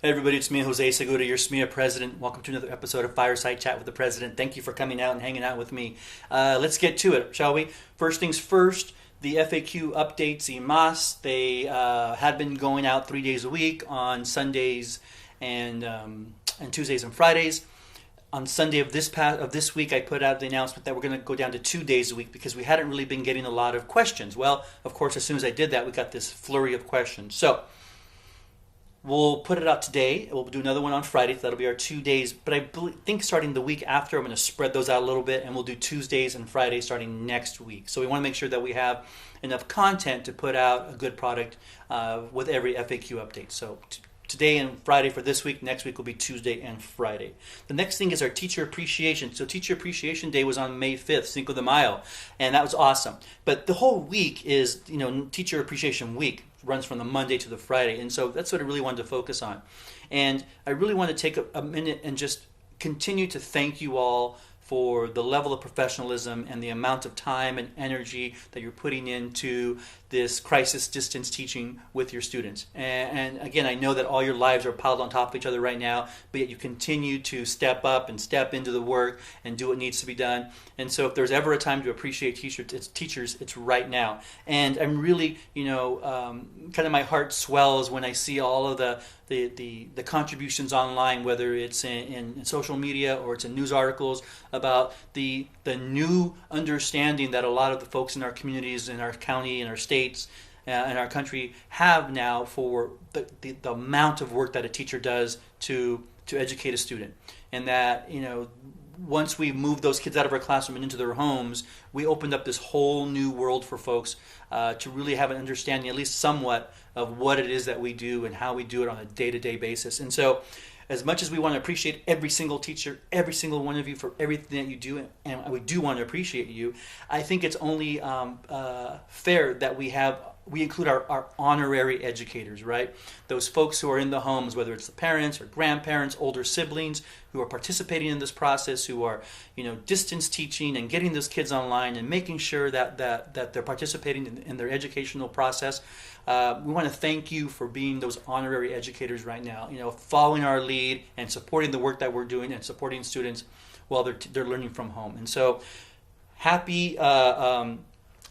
Hey everybody, it's me, Jose Segura, your SMEA president. Welcome to another episode of Fireside Chat with the President. Thank you for coming out and hanging out with me. Let's get to it, shall we? First things first, the FAQ updates, EMAS, they had been going out 3 days a week on Sundays and Tuesdays and Fridays. On Sunday of this week, I put out the announcement that we're going to go down to 2 days a week because we hadn't really been getting a lot of questions. Well, of course, as soon as I did that, we got this flurry of questions. So we'll put it out today. We'll do another one on Friday. So that'll be our 2 days. But I think starting the week after, I'm going to spread those out a little bit, and we'll do Tuesdays and Fridays starting next week. So we want to make sure that we have enough content to put out a good product with every FAQ update. So today and Friday for this week. Next week will be Tuesday and Friday. The next thing is our Teacher Appreciation. So Teacher Appreciation Day was on May 5th, Cinco de Mayo, and that was awesome. But the whole week is, Teacher Appreciation Week. Runs from the Monday to the Friday, and so that's what I really wanted to focus on. And I really want to take a minute and just continue to thank you all for the level of professionalism and the amount of time and energy that you're putting into this crisis distance teaching with your students. And again, I know that all your lives are piled on top of each other right now, but yet you continue to step up and step into the work and do what needs to be done. And so if there's ever a time to appreciate teachers, it's right now. And I'm really, kind of my heart swells when I see all of the contributions online, whether it's in social media or it's in news articles about the new understanding that a lot of the folks in our communities, in our county, in our states, in our country have now for the amount of work that a teacher does to educate a student. And that, once we moved those kids out of our classroom and into their homes, we opened up this whole new world for folks to really have an understanding, at least somewhat, of what it is that we do and how we do it on a day-to-day basis. And so as much as we want to appreciate every single teacher, every single one of you for everything that you do, and we do want to appreciate you, I think it's only fair that we include our honorary educators, right? Those folks who are in the homes, whether it's the parents or grandparents, older siblings who are participating in this process, who are, distance teaching and getting those kids online and making sure that they're participating in their educational process. We want to thank you for being those honorary educators right now, following our lead and supporting the work that we're doing and supporting students while they're learning from home. And so happy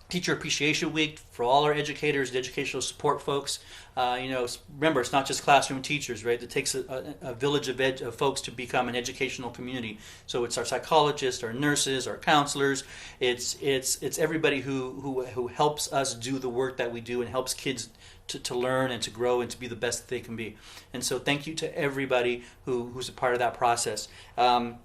Teacher Appreciation Week for all our educators, the educational support folks. Remember, it's not just classroom teachers, right? It takes a village of folks to become an educational community. So it's our psychologists, our nurses, our counselors. It's everybody who helps us do the work that we do and helps kids to learn and to grow and to be the best that they can be. And so thank you to everybody who's a part of that process. And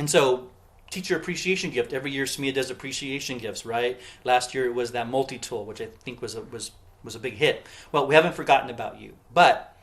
so Teacher Appreciation Gift. Every year SMEA does appreciation gifts, right? Last year it was that multi-tool, which I think was a big hit. Well, we haven't forgotten about you. But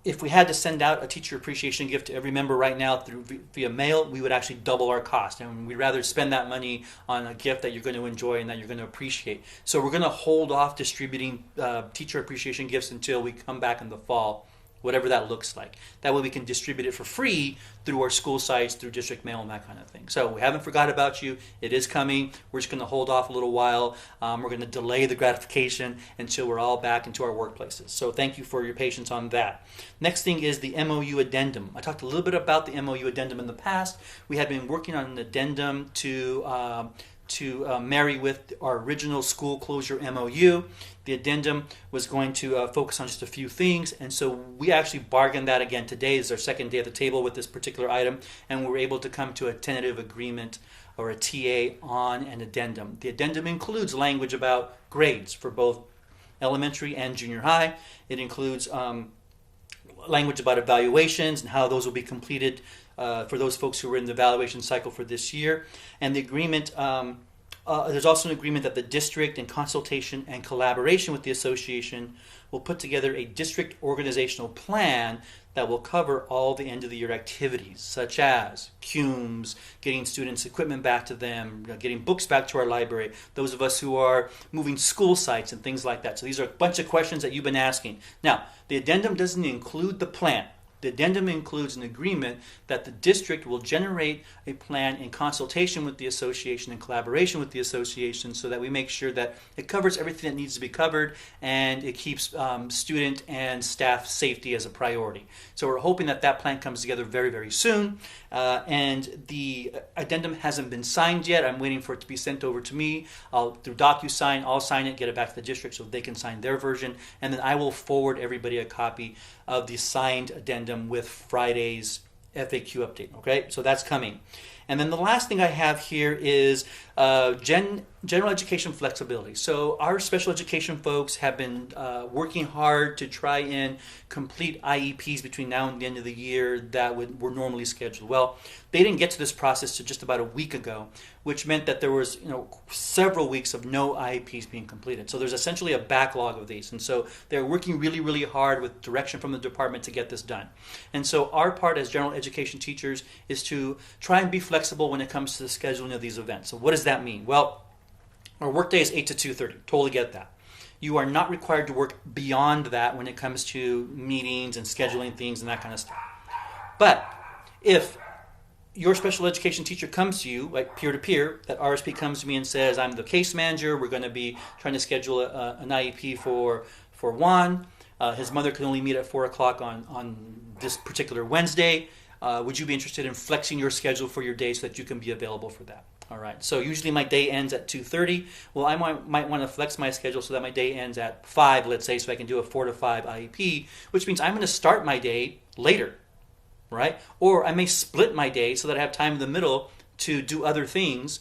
if we had to send out a Teacher Appreciation Gift to every member right now via mail, we would actually double our cost. And we'd rather spend that money on a gift that you're going to enjoy and that you're going to appreciate. So we're going to hold off distributing Teacher Appreciation Gifts until we come back in the fall, whatever that looks like. That way we can distribute it for free through our school sites, through district mail and that kind of thing. So we haven't forgot about you. It is coming. We're just going to hold off a little while. We're going to delay the gratification until we're all back into our workplaces. So thank you for your patience on that. Next thing is the MOU addendum. I talked a little bit about the MOU addendum in the past. We had been working on an addendum to marry with our original school closure MOU. The addendum was going to focus on just a few things, and so we actually bargained that again. Today is our second day at the table with this particular item, and we were able to come to a tentative agreement or a TA on an addendum. The addendum includes language about grades for both elementary and junior high. It includes language about evaluations and how those will be completed for those folks who are in the evaluation cycle for this year. And the agreement, there's also an agreement that the district, in consultation and collaboration with the association, will put together a district organizational plan that will cover all the end of the year activities, such as CUMES, getting students' equipment back to them, getting books back to our library, those of us who are moving school sites and things like that. So these are a bunch of questions that you've been asking. Now, the addendum doesn't include the plan. The addendum includes an agreement that the district will generate a plan in consultation with the association, in collaboration with the association, so that we make sure that it covers everything that needs to be covered and it keeps student and staff safety as a priority. So we're hoping that that plan comes together very, very soon. And the addendum hasn't been signed yet. I'm waiting for it to be sent over to me. Through DocuSign, I'll sign it, get it back to the district so they can sign their version, and then I will forward everybody a copy of the signed addendum with Friday's FAQ update. Okay, so that's coming. And then the last thing I have here is general education flexibility. So our special education folks have been working hard to try and complete IEPs between now and the end of the year that were normally scheduled. Well, they didn't get to this process to just about a week ago, which meant that there was several weeks of no IEPs being completed. So there's essentially a backlog of these. And so they're working really, really hard with direction from the department to get this done. And so our part as general education teachers is to try and be flexible when it comes to the scheduling of these events. So what does that mean? Well, our workday is 8 to 2:30. Totally get that. You are not required to work beyond that when it comes to meetings and scheduling things and that kind of stuff. But if your special education teacher comes to you, like peer-to-peer, that RSP comes to me and says, I'm the case manager, we're going to be trying to schedule an IEP for Juan. His mother can only meet at 4 o'clock on this particular Wednesday. Would you be interested in flexing your schedule for your day so that you can be available for that? All right, so usually my day ends at 2:30. Well, I might want to flex my schedule so that my day ends at 5, let's say, so I can do a 4 to 5 IEP, which means I'm going to start my day later, right? Or I may split my day so that I have time in the middle to do other things,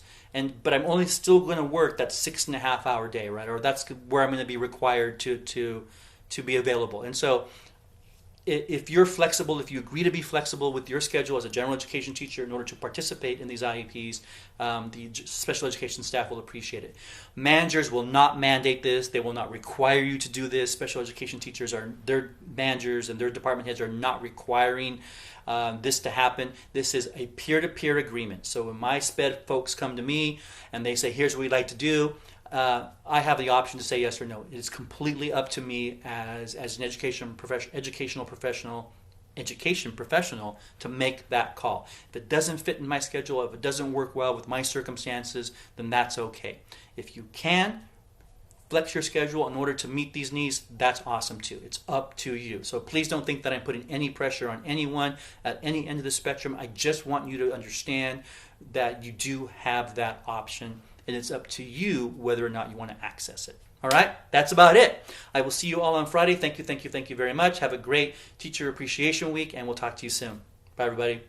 but I'm only still going to work that 6.5 hour day, right? Or that's where I'm going to be required to be available. And so if you're flexible, if you agree to be flexible with your schedule as a general education teacher in order to participate in these IEPs, the special education staff will appreciate it. Managers will not mandate this. They will not require you to do this. Special education teachers their managers and their department heads are not requiring this to happen. This is a peer-to-peer agreement. So when my SPED folks come to me and they say, here's what we'd like to do, I have the option to say yes or no. It is completely up to me as an education professional to make that call. If it doesn't fit in my schedule, if it doesn't work well with my circumstances, then that's okay. If you can flex your schedule in order to meet these needs, that's awesome too. It's up to you. So please don't think that I'm putting any pressure on anyone at any end of the spectrum. I just want you to understand that you do have that option, and it's up to you whether or not you want to access it. All right, that's about it. I will see you all on Friday. Thank you very much. Have a great Teacher Appreciation Week, and we'll talk to you soon. Bye, everybody.